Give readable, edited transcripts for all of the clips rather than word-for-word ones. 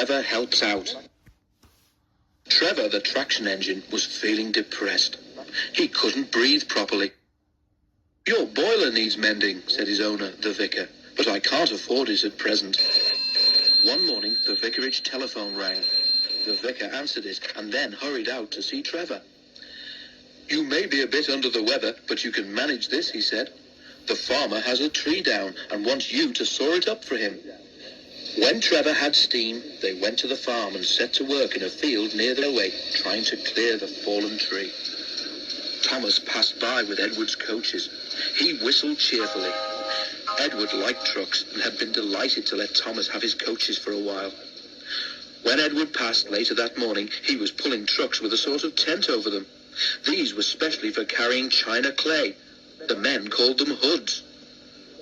Trevor Helps Out. Trevor, the traction engine, was feeling depressed. He couldn't breathe properly. "Your boiler needs mending," said his owner, the vicar, "but I can't afford it at present." One morning, the vicarage telephone rang. The vicar answered it and then hurried out to see Trevor. "You may be a bit under the weather, but you can manage this," he said. "The farmer has a tree down and wants you to saw it up for him." When Trevor had steam, they went to the farm and set to work in a field near the way, trying to clear the fallen tree. Thomas passed by with Edward's coaches. He whistled cheerfully. Edward liked trucks and had been delighted to let Thomas have his coaches for a while. When Edward passed later that morning, he was pulling trucks with a sort of tent over them. These were specially for carrying china clay. The men called them hoods.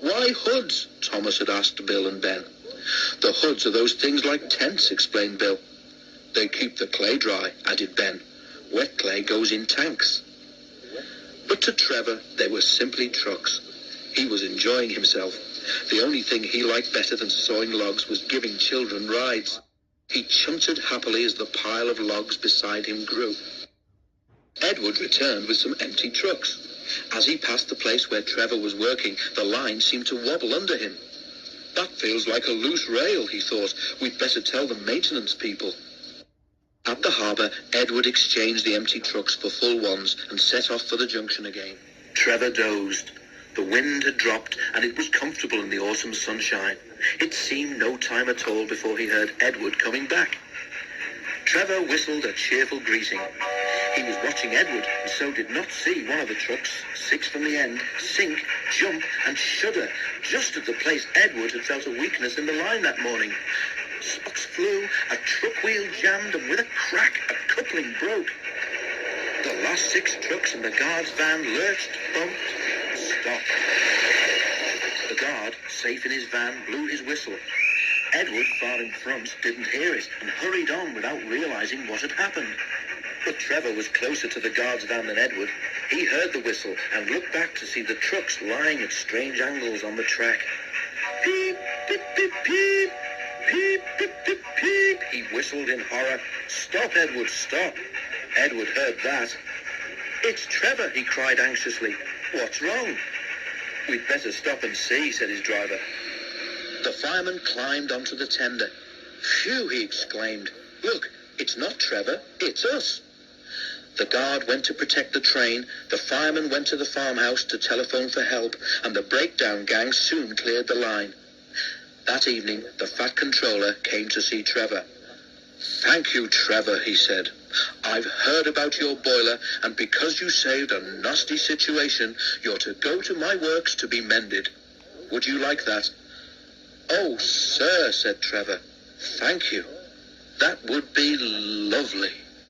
"Why hoods?" Thomas had asked Bill and Ben. "The hoods are those things like tents," explained Bill. "They keep the clay dry," added Ben. "Wet clay goes in tanks." But to Trevor, they were simply trucks. He was enjoying himself. The only thing he liked better than sawing logs was giving children rides. He chuntered happily as the pile of logs beside him grew. Edward returned with some empty trucks. As he passed the place where Trevor was working, the line seemed to wobble under him. "That feels like a loose rail," he thought. "We'd better tell the maintenance people." At the harbour, Edward exchanged the empty trucks for full ones and set off for the junction again. Trevor dozed. The wind had dropped and it was comfortable in the autumn sunshine. It seemed no time at all before he heard Edward coming back. Trevor whistled a cheerful greeting. He was watching Edward and so did not see one of the trucks, 6 from the end, sink, jump and shudder just at the place Edward had felt a weakness in the line that morning. Sparks flew, a truck wheel jammed, and with a crack, a coupling broke. The last 6 trucks and the guard's van lurched, bumped, stopped. The guard, safe in his van, blew his whistle. Edward, far in front, didn't hear it and hurried on without realizing what had happened. But Trevor was closer to the guard's van than Edward. He heard the whistle and looked back to see the trucks lying at strange angles on the track. "Peep, peep, peep, peep. Peep, peep, peep, peep," he whistled in horror. "Stop, Edward, stop." Edward heard that. "It's Trevor," he cried anxiously. "What's wrong?" "We'd better stop and see," said his driver. The fireman climbed onto the tender. "Phew," he exclaimed. "Look, it's not Trevor, it's us." The guard went to protect the train, the fireman went to the farmhouse to telephone for help, and the breakdown gang soon cleared the line. That evening, the fat controller came to see Trevor. "Thank you, Trevor," he said. "I've heard about your boiler, and because you saved a nasty situation, you're to go to my works to be mended. Would you like that?" "Oh, sir," said Trevor. "Thank you. That would be lovely."